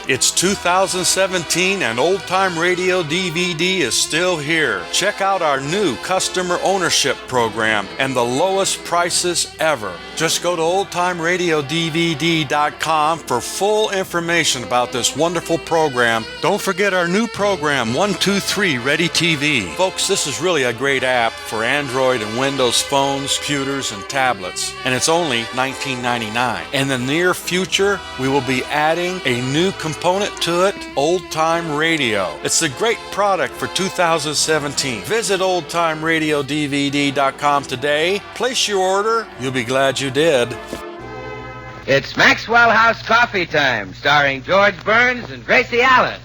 It's 2017 and Old Time Radio DVD is still here. Check out our new customer ownership program and the lowest prices ever. Just go to oldtimeradiodvd.com for full information about this wonderful program. Don't forget our new program, 123 Ready TV. Folks, this is really a great app for Android and Windows phones, computers, and tablets. And it's only $19.99. In the near future, we will be adding a new component to it, Old Time Radio. It's a great product for 2017. Visit oldtimeradiodvd.com today. Place your order. You'll be glad you did. It's Maxwell House Coffee Time, starring George Burns and Gracie Allen.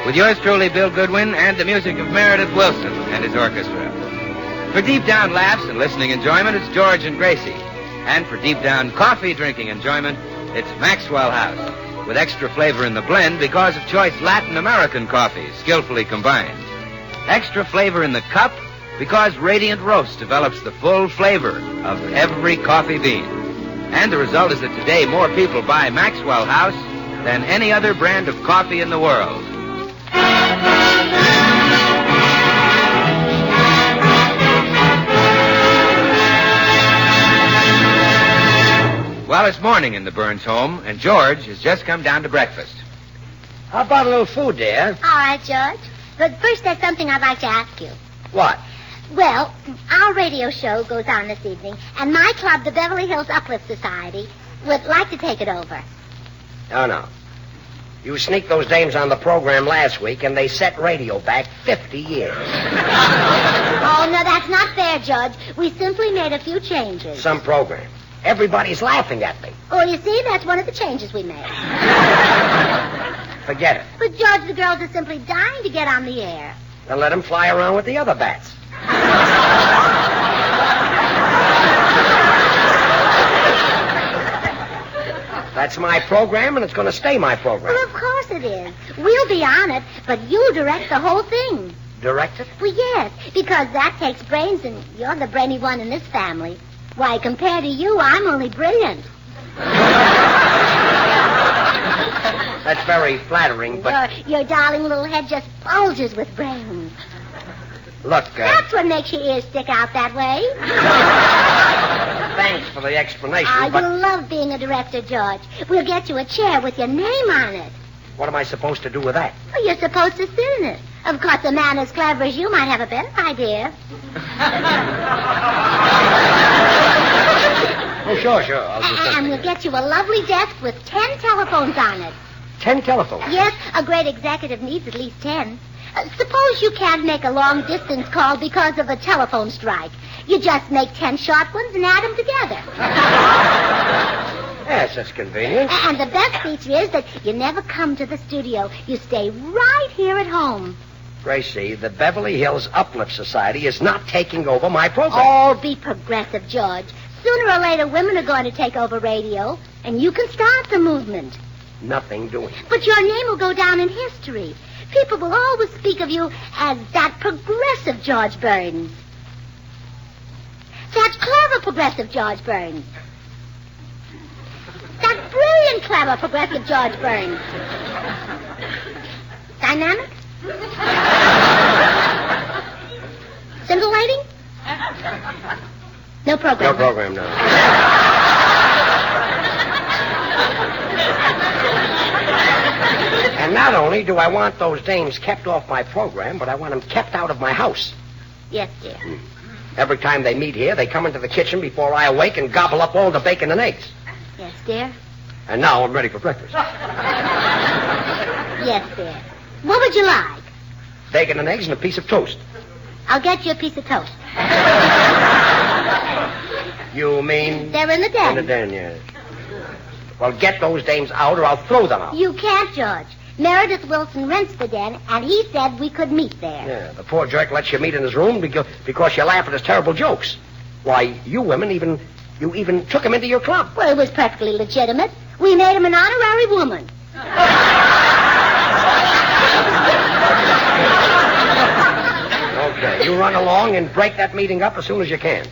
With yours truly, Bill Goodwin, and the music of Meredith Wilson and his orchestra. For deep down laughs and listening enjoyment, it's George and Gracie. And for deep down coffee drinking enjoyment, it's Maxwell House, with extra flavor in the blend because of choice Latin American coffees, skillfully combined. Extra flavor in the cup because Radiant Roast develops the full flavor of every coffee bean. And the result is that today more people buy Maxwell House than any other brand of coffee in the world. Well, it's morning in the Burns home, and George has just come down to breakfast. How about a little food, dear? All right, George. But first, there's something I'd like to ask you. What? Well, our radio show goes on this evening, and my club, the Beverly Hills Uplift Society, would like to take it over. Oh, no. You sneaked those dames on the program last week, and they set radio back 50 years. Oh, no, that's not fair, George. We simply made a few changes. Some program. Everybody's laughing at me. Oh, you see, that's one of the changes we made. Forget it. But, George, the girls are simply dying to get on the air. Then let them fly around with the other bats. That's my program, and it's going to stay my program. Well, of course it is. We'll be on it, but you direct the whole thing. Direct it? Well, yes, because that takes brains, and you're the brainy one in this family. Why, compared to you, I'm only brilliant. That's very flattering, but... Your darling little head just bulges with brains. Look, That's what makes your ears stick out that way. Thanks for the explanation, but... You'll love being a director, George. We'll get you a chair with your name on it. What am I supposed to do with that? Well, you're supposed to sit in it. Of course, a man as clever as you might have a better idea. Oh, sure. I'll do something. And we'll get you a lovely desk with 10 telephones on it. 10 telephones? Yes, a great executive needs at least 10. Suppose you can't make a long-distance call because of a telephone strike. You just make 10 short ones and add them together. Yes, that's convenient. And the best feature is that you never come to the studio. You stay right here at home. Gracie, the Beverly Hills Uplift Society is not taking over my program. Oh, be progressive, George. Sooner or later, women are going to take over radio, and you can start the movement. Nothing doing. But your name will go down in history. People will always speak of you as that progressive George Burns. That clever progressive George Burns. That brilliant, clever, progressive George Burns. Dynamic? Scintillating? No program. No program, no. And not only do I want those dames kept off my program, but I want them kept out of my house. Yes, dear. Every time they meet here, they come into the kitchen before I awake and gobble up all the bacon and eggs. Yes, dear. And now I'm ready for breakfast. Yes, dear. What would you like? Bacon and eggs and a piece of toast. I'll get you a piece of toast. You mean? They're in the den. In the den, yes. Well, get those dames out or I'll throw them out. You can't, George. Meredith Wilson rents the den, and he said we could meet there. Yeah, the poor jerk lets you meet in his room because you laugh at his terrible jokes. Why, you women you even took him into your club. Well, it was perfectly legitimate. We made him an honorary woman. run along and break that meeting up as soon as you can.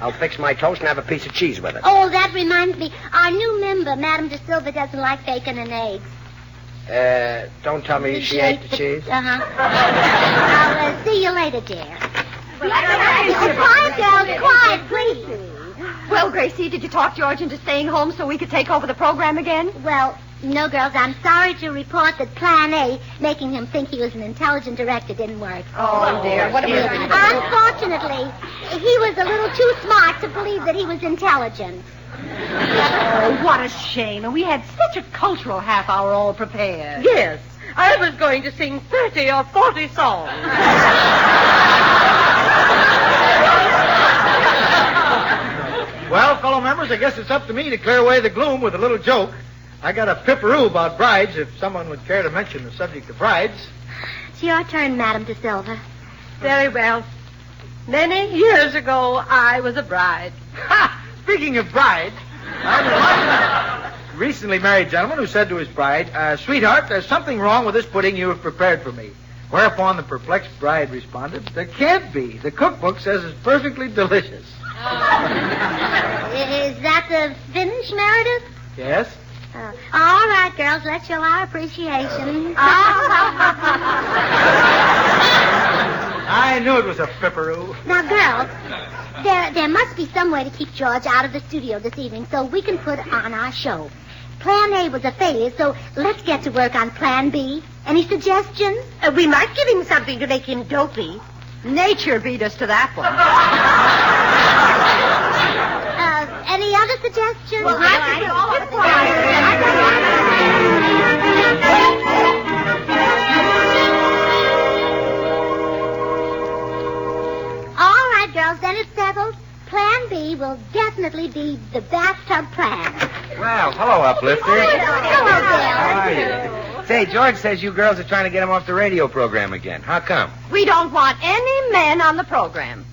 I'll fix my toast and have a piece of cheese with it. Oh, that reminds me. Our new member, Madame De Silva, doesn't like bacon and eggs. Don't tell me she ate the cheese. Uh-huh. I'll see you later, dear. Quiet, girls, quiet, please. Well, Gracie, did you talk George into staying home so we could take over the program again? Well, no, girls, I'm sorry to report that Plan A, making him think he was an intelligent director, didn't work. Oh, dear. What a pity. Unfortunately, he was a little too smart to believe that he was intelligent. Oh, what a shame. And we had such a cultural half hour all prepared. Yes. I was going to sing 30 or 40 songs. Well, fellow members, I guess it's up to me to clear away the gloom with a little joke. I got a pipperoo about brides, if someone would care to mention the subject of brides. It's your turn, Madame De Silva. Very well. Many years ago, I was a bride. Ha! Speaking of brides, I was a recently married gentleman who said to his bride, sweetheart, there's something wrong with this pudding you have prepared for me. Whereupon the perplexed bride responded, there can't be. The cookbook says it's perfectly delicious. Is that the finish, Meredith? Yes? All right, girls, let's show our appreciation. I knew it was a pipperoo. Now, girls, there must be some way to keep George out of the studio this evening so we can put on our show. Plan A was a failure, so let's get to work on Plan B. Any suggestions? We might give him something to make him dopey. Nature beat us to that one. Any other suggestions? Well, I think all of All right, girls, then it's settled. Plan B will definitely be the bathtub plan. Well, hello, Uplifter. Hello, Bill. How are you? Say, George says you girls are trying to get him off the radio program again. How come? We don't want any men on the program.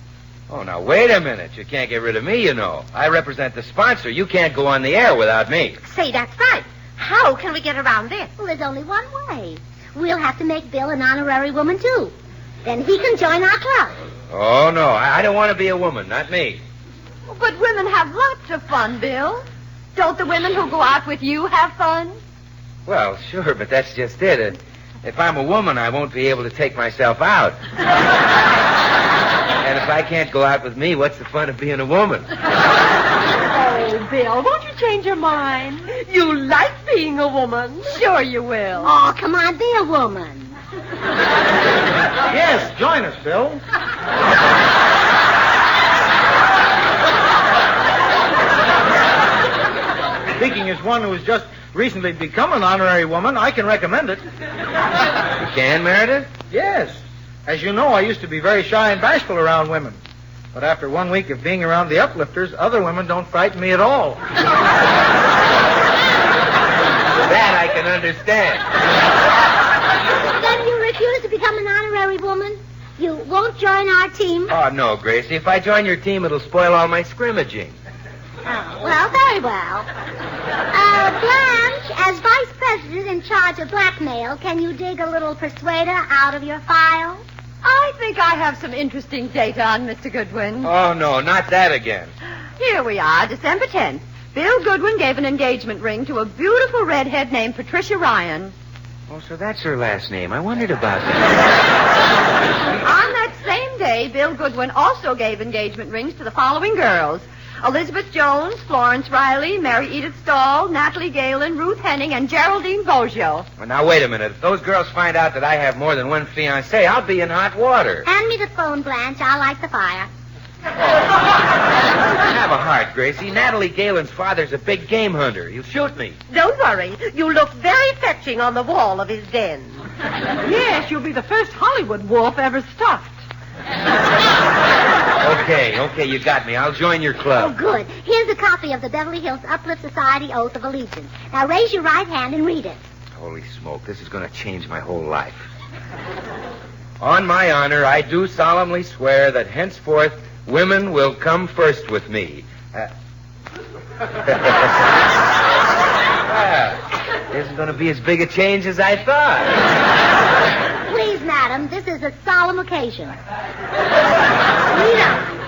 Oh, now, wait a minute. You can't get rid of me, you know. I represent the sponsor. You can't go on the air without me. Say, that's right. How can we get around this? Well, there's only one way. We'll have to make Bill an honorary woman, too. Then he can join our club. Oh, no. I don't want to be a woman. Not me. But women have lots of fun, Bill. Don't the women who go out with you have fun? Well, sure, but that's just it. If I'm a woman, I won't be able to take myself out. And if I can't go out with me, what's the fun of being a woman? Oh, Bill, won't you change your mind? You like being a woman. Sure you will. Oh, come on, be a woman. Yes, join us, Bill. Speaking as one who has just recently become an honorary woman, I can recommend it. You can, Meredith? Yes. As you know, I used to be very shy and bashful around women. But after 1 week of being around the Uplifters, other women don't frighten me at all. That I can understand. Then you refuse to become an honorary woman? You won't join our team? Oh, no, Gracie. If I join your team, it'll spoil all my scrimmaging. Oh, well, very well. Blanche, as vice president in charge of blackmail, can you dig a little persuader out of your file? I think I have some interesting data on Mr. Goodwin. Oh, no, not that again. Here we are, December 10th. Bill Goodwin gave an engagement ring to a beautiful redhead named Patricia Ryan. Oh, so that's her last name. I wondered about that. On that same day, Bill Goodwin also gave engagement rings to the following girls: Elizabeth Jones, Florence Riley, Mary Edith Stahl, Natalie Galen, Ruth Henning, and Geraldine Boggio. Well, now, wait a minute. If those girls find out that I have more than one fiancé, I'll be in hot water. Hand me the phone, Blanche. I'll light the fire. Have a heart, Gracie. Natalie Galen's father's a big game hunter. He'll shoot me. Don't worry. You look very fetching on the wall of his den. Yes, you'll be the first Hollywood wolf ever stuffed. Okay, you got me. I'll join your Oh, club. good. Here's a copy of the Beverly Hills Uplift Society Oath of Allegiance. Now raise your right hand and read it. Holy smoke, this is going to change my whole life. On my honor, I do solemnly swear that henceforth women will come first with me. Well, isn't going to be as big a change as I thought. Please, madam, this is is a solemn occasion. Read on.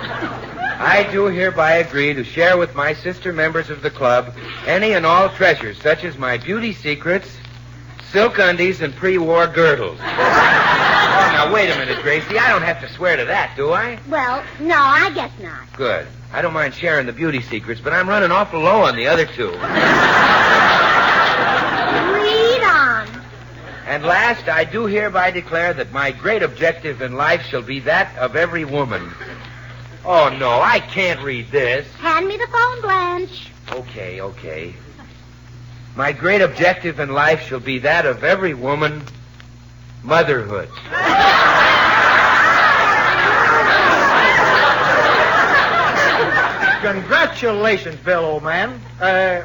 I do hereby agree to share with my sister members of the club any and all treasures, such as my beauty secrets, silk undies, and pre-war girdles. Oh, now, wait a minute, Gracie. I don't have to swear to that, do I? Well, no, I guess not. Good. I don't mind sharing the beauty secrets, but I'm running awful low on the other two. Read on. And last, I do hereby declare that my great objective in life shall be that of every woman. Oh, no, I can't read this. Hand me the phone, Blanche. Okay. My great objective in life shall be that of every woman, motherhood. Congratulations, Bill, old man.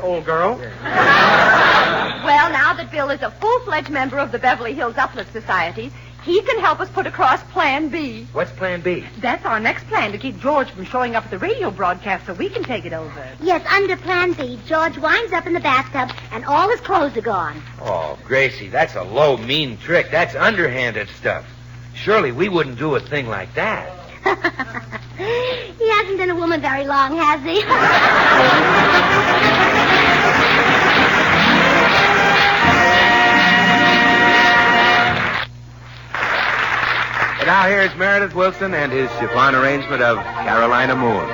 Old girl. Well, now that Bill is a full-fledged member of the Beverly Hills Uplift Society, he can help us put across Plan B. What's Plan B? That's our next plan to keep George from showing up at the radio broadcast so we can take it over. Yes, under Plan B, George winds up in the bathtub and all his clothes are gone. Oh, Gracie, that's a low, mean trick. That's underhanded stuff. Surely we wouldn't do a thing like that. He hasn't been a woman very long, has he? And now here's Meredith Wilson and his chiffon arrangement of Carolina Moon.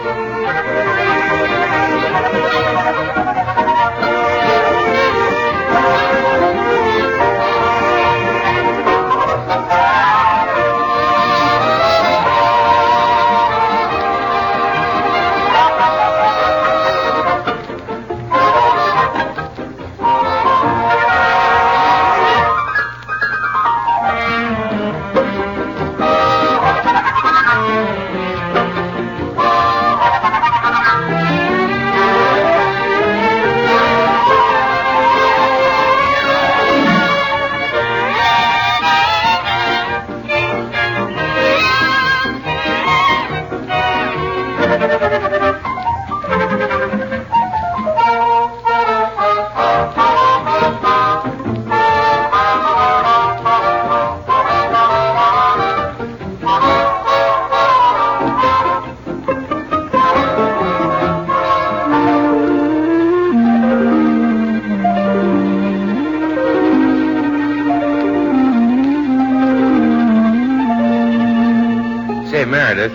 Meredith,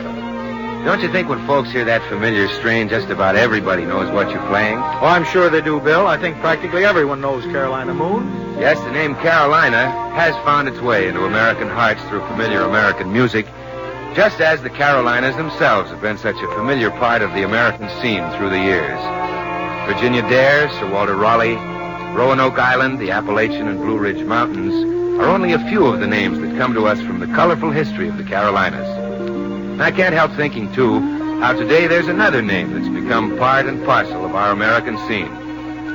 don't you think when folks hear that familiar strain, just about everybody knows what you're playing? Oh, I'm sure they do, Bill. I think practically everyone knows Carolina Moon. Yes, the name Carolina has found its way into American hearts through familiar American music, just as the Carolinas themselves have been such a familiar part of the American scene through the years. Virginia Dare, Sir Walter Raleigh, Roanoke Island, the Appalachian and Blue Ridge Mountains are only a few of the names that come to us from the colorful history of the Carolinas. And I can't help thinking, too, how today there's another name that's become part and parcel of our American scene,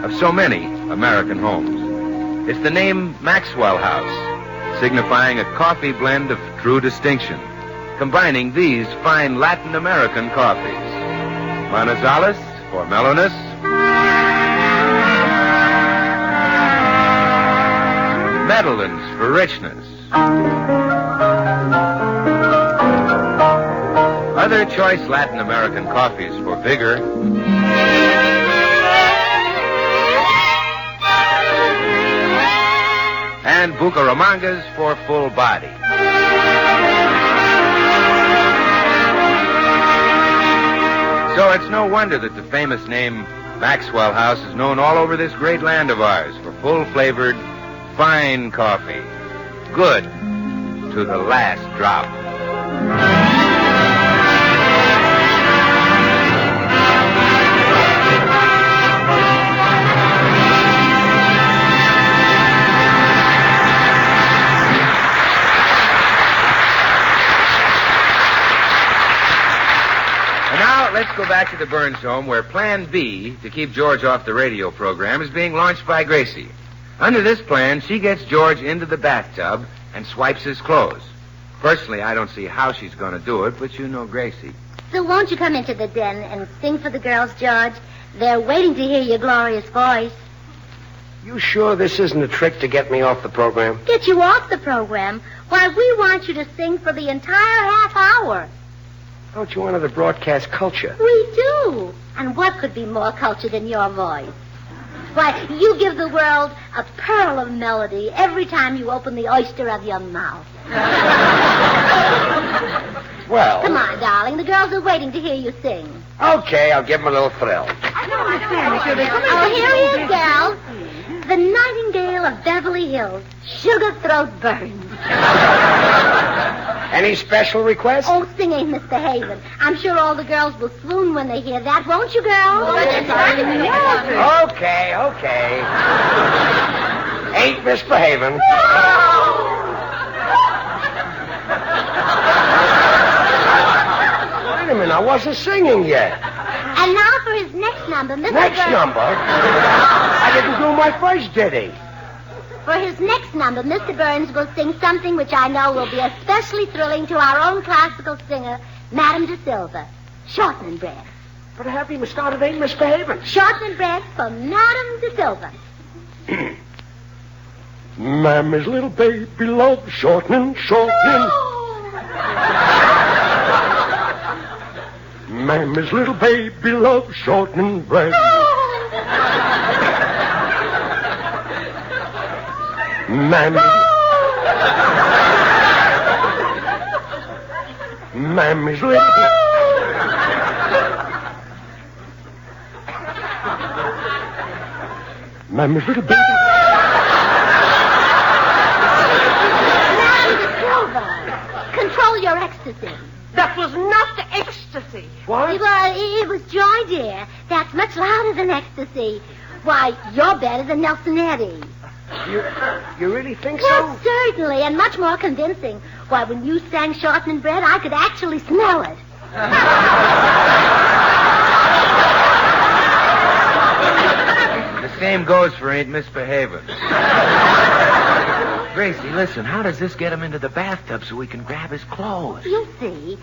of so many American homes. It's the name Maxwell House, signifying a coffee blend of true distinction, combining these fine Latin American coffees. Manizales for mellowness, Medellins for richness, other choice Latin American coffees for vigor, and Bucaramangas for full body. So it's no wonder that the famous name Maxwell House is known all over this great land of ours for full-flavored, fine coffee. Good to the last drop. Let's go back to the Burns home where Plan B, to keep George off the radio program, is being launched by Gracie. Under this plan, she gets George into the bathtub and swipes his clothes. Personally, I don't see how she's going to do it, but you know Gracie. So won't you come into the den and sing for the girls, George? They're waiting to hear your glorious voice. You sure this isn't a trick to get me off the program? Get you off the program? Why, we want you to sing for the entire half hour. Don't you honor the broadcast culture? We do. And what could be more culture than your voice? Why, you give the world a pearl of melody every time you open the oyster of your mouth. Well... Come on, darling. The girls are waiting to hear you sing. Okay, I'll give them a little thrill. I don't understand, Monsieur. Oh, here he is, girls. The Nightingale of Beverly Hills, Sugar Throat Burns. Any special requests? Oh, sing Ain't Misbehavin'. I'm sure all the girls will swoon when they hear that, won't you, girls? Okay. Ain't misbehaving. Wait a minute, I wasn't singing yet. And now for his next number, Mr. Next Burns. number? I didn't do my first ditty. For his next number, Mr. Burns will sing something which I know will be especially thrilling to our own classical singer, Madame de Silva. Shortening bread. But have him started Ain't Misbehaving. Shortening bread for Madame de Silva. Mammy's little baby loves shortening. Mammy's little baby loves shortening bread. Mammy's little... Mammy's little baby... Madame de Silva, control your ecstasy. That was not ecstasy. What? It was joy, dear. That's much louder than ecstasy. Why, you're better than Nelson Eddy. You really think Well, so? certainly, and much more convincing. Why, when you sang Shortening Bread, I could actually smell it. The same goes for Ain't Misbehaving. Gracie, listen, how does this get him into the bathtub so we can grab his clothes? You see.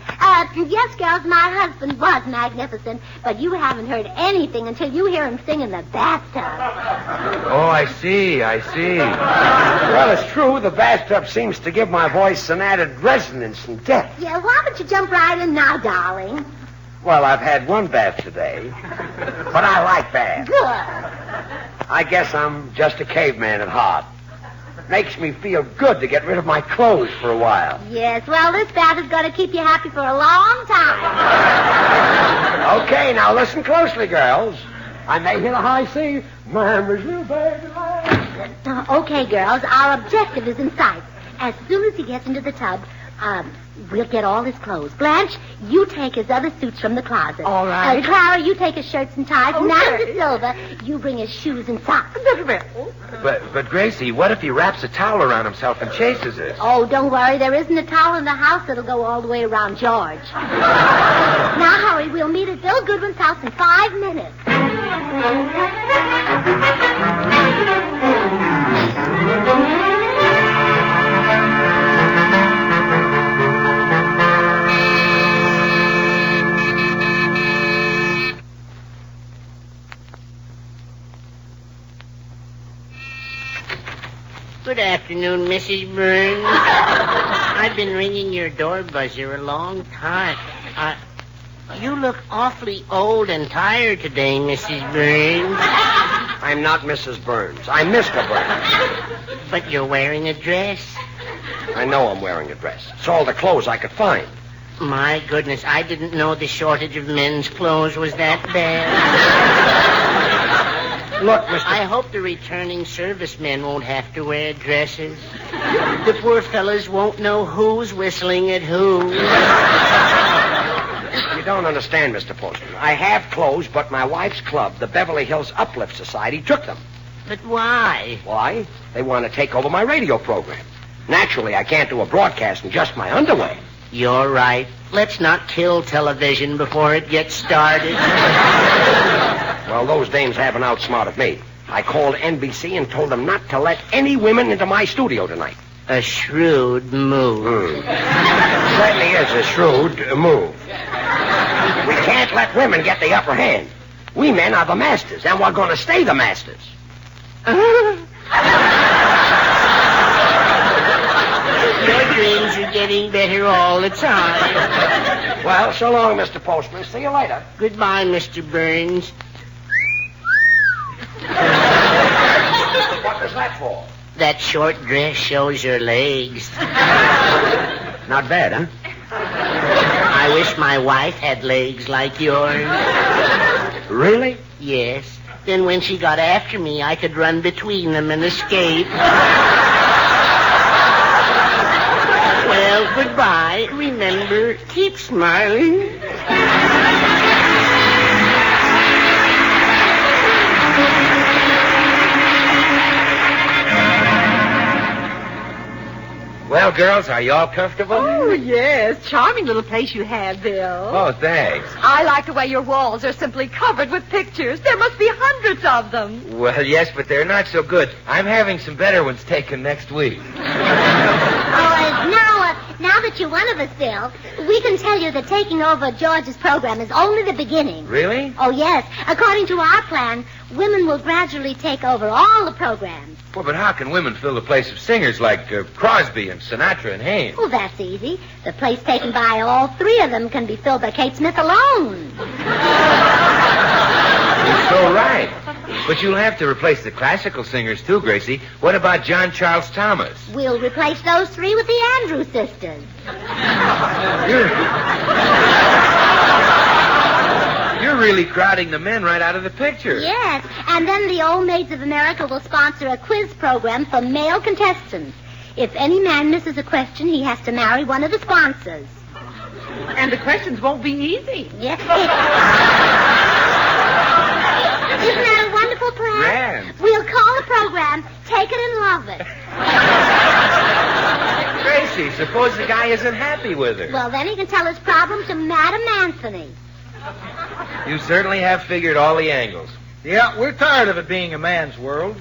Yes, girls, my husband was magnificent, but you haven't heard anything until you hear him sing in the bathtub. Oh, I see. Well, it's true. The bathtub seems to give my voice an added resonance and depth. Yeah, why don't you jump right in now, darling? Well, I've had one bath today, but I like baths. Good. I guess I'm just a caveman at heart. Makes me feel good to get rid of my clothes for a while. Yes, well, this bath is going to keep you happy for a long time. Okay, now listen closely, girls. I may hit a high C. Mammy's little baby. Okay, girls, our objective is in sight. As soon as he gets into the tub, we'll get all his clothes. Blanche, you take his other suits from the closet. All right. Clara, you take his shirts and ties. Okay. Madame de Silva, you bring his shoes and socks. But Gracie, what if he wraps a towel around himself and chases us? Oh, don't worry. There isn't a towel in the house that'll go all the way around George. Now, hurry. We'll meet at Bill Goodwin's house in 5 minutes. Good afternoon, Mrs. Burns. I've been ringing your door buzzer a long time. You look awfully old and tired today, Mrs. Burns. I'm not Mrs. Burns. I'm Mr. Burns. But you're wearing a dress. I know I'm wearing a dress. It's all the clothes I could find. My goodness, I didn't know the shortage of men's clothes was that bad. Look, Mr. I hope the returning servicemen won't have to wear dresses. The poor fellas won't know who's whistling at who. You don't understand, Mr. Postman. I have clothes, but my wife's club, the Beverly Hills Uplift Society, took them. But why? Why? They want to take over my radio program. Naturally, I can't do a broadcast in just my underwear. You're right. Let's not kill television before it gets started. Well, those dames haven't outsmarted me. I called NBC and told them not to let any women into my studio tonight. A shrewd move. Certainly is a shrewd move. We can't let women get the upper hand. We men are the masters, and we're going to stay the masters. Your dreams are getting better all the time. Well, so long, Mr. Postman. See you later. Goodbye, Mr. Burns. What was that for? That short dress shows your legs. Not bad, huh? I wish my wife had legs like yours. Really? Yes. Then when she got after me, I could run between them and escape. Well, goodbye. Remember, keep smiling. Well, girls, are you all comfortable? Oh, yes. Charming little place you have, Bill. Oh, thanks. I like the way your walls are simply covered with pictures. There must be hundreds of them. Well, yes, but they're not so good. I'm having some better ones taken next week. Now that you're one of us, Bill, we can tell you that taking over George's program is only the beginning. Really? Oh, yes. According to our plan, women will gradually take over all the programs. Well, but how can women fill the place of singers like Crosby and Sinatra and Haynes? Well, that's easy. The place taken by all three of them can be filled by Kate Smith alone. You're so right. But you'll have to replace the classical singers, too, Gracie. What about John Charles Thomas? We'll replace those three with the Andrews sisters. You're really crowding the men right out of the picture. Yes, and then the Old Maids of America will sponsor a quiz program for male contestants. If any man misses a question, he has to marry one of the sponsors. And the questions won't be easy. Yes. Isn't that a wonderful plan? Grand. We'll call the program Take It and Love It. Gracie, suppose the guy isn't happy with her. Well, then he can tell his problem to Madam Anthony. You certainly have figured all the angles. Yeah, we're tired of it being a man's world.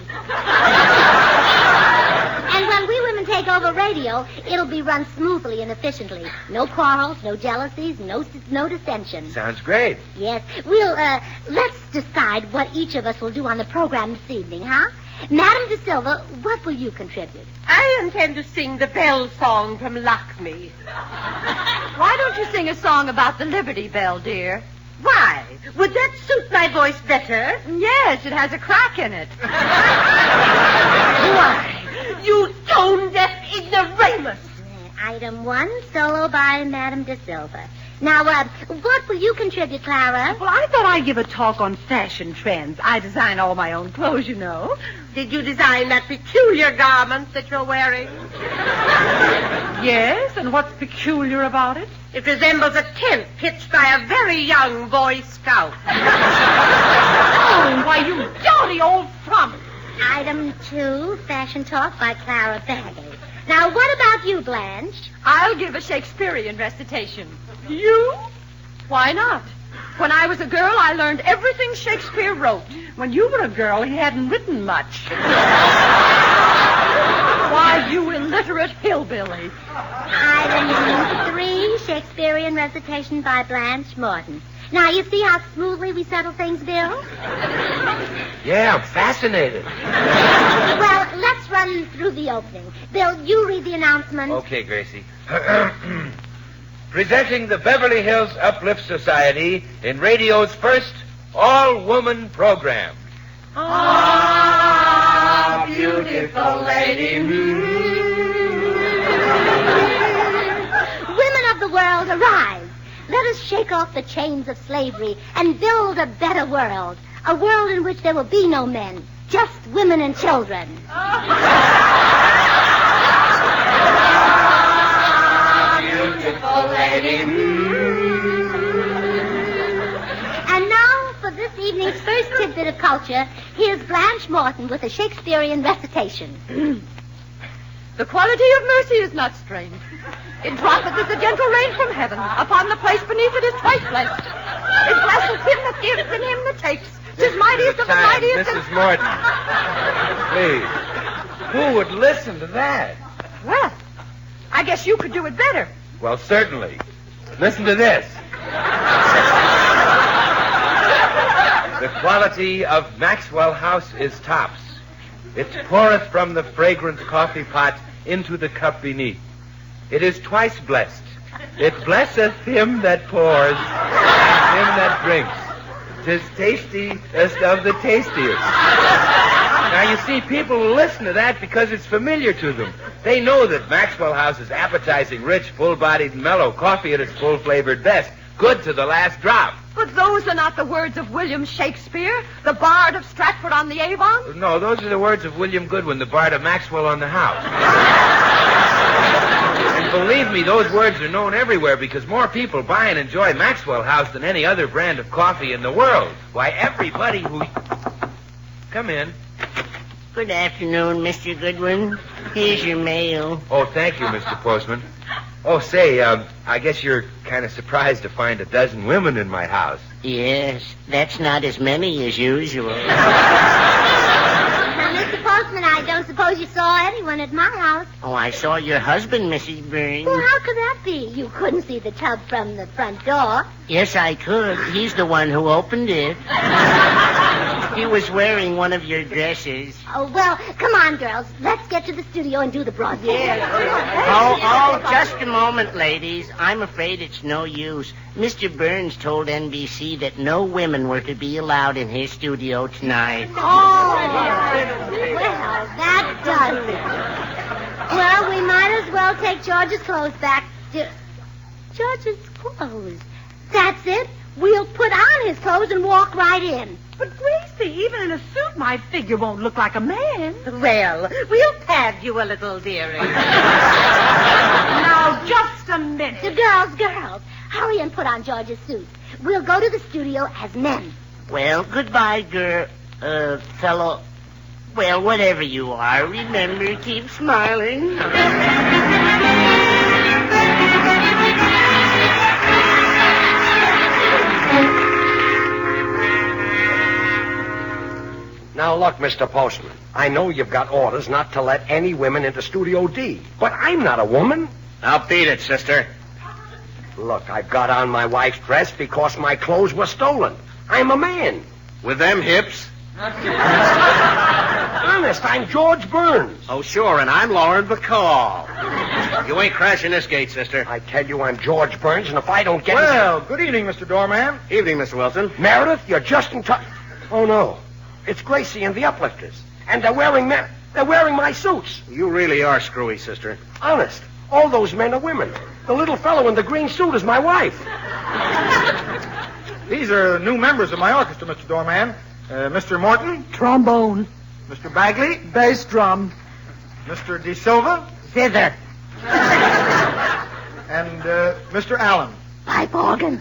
And when we women take over radio, it'll be run smoothly and efficiently. No quarrels, no jealousies, no dissension. Sounds great. Yes. Let's decide what each of us will do on the program this evening, huh? Madam De Silva, what will you contribute? I intend to sing the Bell song from Lakme. Why don't you sing a song about the Liberty Bell, dear? Why? Would that suit my voice better? Yes, it has a crack in it. Why? You tone-deaf ignoramus. Item 1, solo by Madam De Silva. Now, what will you contribute, Clara? Well, I thought I'd give a talk on fashion trends. I design all my own clothes, you know. Did you design that peculiar garment that you're wearing? Yes, and what's peculiar about it? It resembles a tent pitched by a very young Boy Scout. Oh, why, you dowdy old frump. Item 2, fashion talk by Clara Bagley. Now, what about you, Blanche? I'll give a Shakespearean recitation. You? Why not? When I was a girl, I learned everything Shakespeare wrote. When you were a girl, he hadn't written much. Why, you illiterate hillbilly. Item 3, Shakespearean recitation by Blanche Morton. Now, you see how smoothly we settle things, Bill? Yeah, I'm fascinated. Well, let's run through the opening. Bill, you read the announcement. Okay, Gracie. Presenting the Beverly Hills Uplift Society in radio's first all-woman program. Ah, beautiful lady. Women of the world, arise. Let us shake off the chains of slavery and build a better world. A world in which there will be no men, just women and children. Beautiful lady. And now, for this evening's first tidbit of culture, here's Blanche Morton with a Shakespearean recitation. The quality of mercy is not strained. It droppeth as a gentle rain from heaven. Upon the place beneath it is twice blessed. It blesseth him that gives and him that takes. 'Tis mightiest of the mightiest. Mrs. Morton. Please. Who would listen to that? Well, I guess you could do it better. Well, certainly. Listen to this. The quality of Maxwell House is tops. It poureth from the fragrant coffee pot into the cup beneath. It is twice blessed. It blesseth him that pours and him that drinks. 'Tis tastiest of the tastiest. Now, you see, people will listen to that because it's familiar to them. They know that Maxwell House's appetizing, rich, full-bodied, mellow coffee at its full-flavored best. Good to the last drop. But those are not the words of William Shakespeare, the bard of Stratford-on-the-Avon. No, those are the words of William Goodwin, the bard of Maxwell on the House. And believe me, those words are known everywhere because more people buy and enjoy Maxwell House than any other brand of coffee in the world. Why, everybody who... Come in. Good afternoon, Mr. Goodwin. Here's your mail. Oh, thank you, Mr. Postman. Oh, say, I guess you're kind of surprised to find a dozen women in my house. Yes, that's not as many as usual. Now, Mr. Postman, I don't suppose you saw anyone at my house. Oh, I saw your husband, Mrs. Burns. Well, how could that be? You couldn't see the tub from the front door. Yes, I could. He's the one who opened it. He was wearing one of your dresses. Oh, well, come on, girls. Let's get to the studio and do the broadcast. Oh, just a moment, ladies. I'm afraid it's no use. Mr. Burns told NBC that no women were to be allowed in his studio tonight. Oh, well, that does it. Well, we might as well take George's clothes back. George's clothes? That's it. We'll put on his clothes and walk right in. But, Gracie, even in a suit, my figure won't look like a man. Well, we'll pad you a little, dearie. Now, just a minute. Girls, hurry and put on George's suit. We'll go to the studio as men. Well, goodbye, fellow. Well, whatever you are, remember, keep smiling. Now, look, Mr. Postman, I know you've got orders not to let any women into Studio D, but I'm not a woman. Now beat it, sister. Look, I've got on my wife's dress because my clothes were stolen. I'm a man. With them hips? Honest, I'm George Burns. Oh, sure, and I'm Lauren Bacall. You ain't crashing this gate, sister. I tell you, I'm George Burns, and if I don't get... Well, good evening, Mr. Doorman. Evening, Mr. Wilson. Meredith, you're just in time. Oh, no. It's Gracie and the Uplifters. And they're wearing my suits. You really are screwy, sister. Honest. All those men are women. The little fellow in the green suit is my wife. These are new members of my orchestra, Mr. Doorman. Mr. Morton. Trombone. Mr. Bagley. Bass drum. Mr. De Silva. Zither. And Mr. Allen. Pipe organ.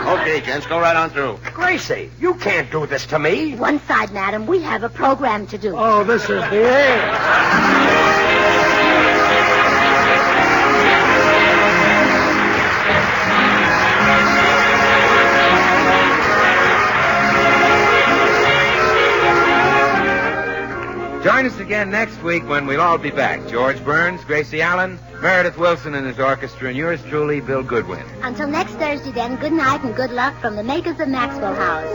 Okay, gents, go right on through. Gracie, you can't do this to me. One side, madam. We have a program to do. Oh, this is the end. Join us again next week when we'll all be back. George Burns, Gracie Allen, Meredith Wilson and his orchestra, and yours truly, Bill Goodwin. Until next Thursday, then, good night and good luck from the makers of Maxwell House.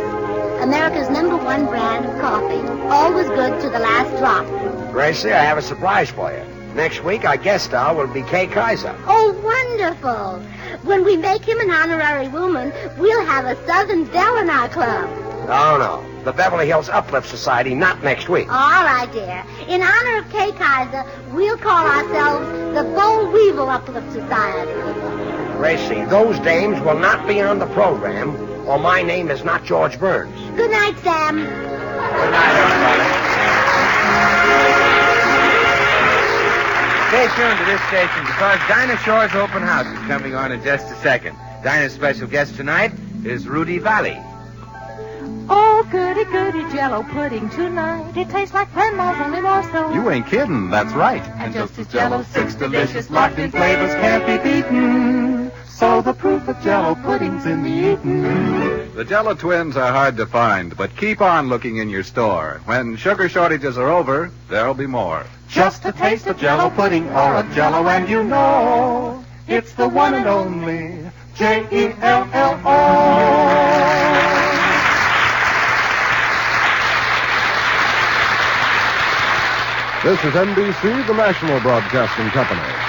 America's #1 brand of coffee. Always good to the last drop. Gracie, I have a surprise for you. Next week, our guest star will be Kay Kaiser. Oh, wonderful. When we make him an honorary woman, we'll have a Southern Belle in our club. No. The Beverly Hills Uplift Society, not next week. All right, dear. In honor of Kay Kaiser, we'll call ourselves the Boll Weevil Uplift Society. Gracie, those dames will not be on the program, or my name is not George Burns. Good night, Sam. Good night, everybody. Stay tuned to this station because Dinah Shore's open house is coming on in just a second. Dinah's special guest tonight is Rudy Valley. Oh, goody, goody Jell-O pudding tonight. It tastes like Grandma's, only more so. You ain't kidding, that's right. And just as Jell-O, 6 delicious locked-in flavors can't be beaten. So the proof of Jell-O pudding's in the eating. The Jell-O twins are hard to find, but keep on looking in your store. When sugar shortages are over, there'll be more. Just a taste of Jell-O pudding or a Jell-O and you know it's the one and only Jell-O. This is NBC, the national broadcasting company.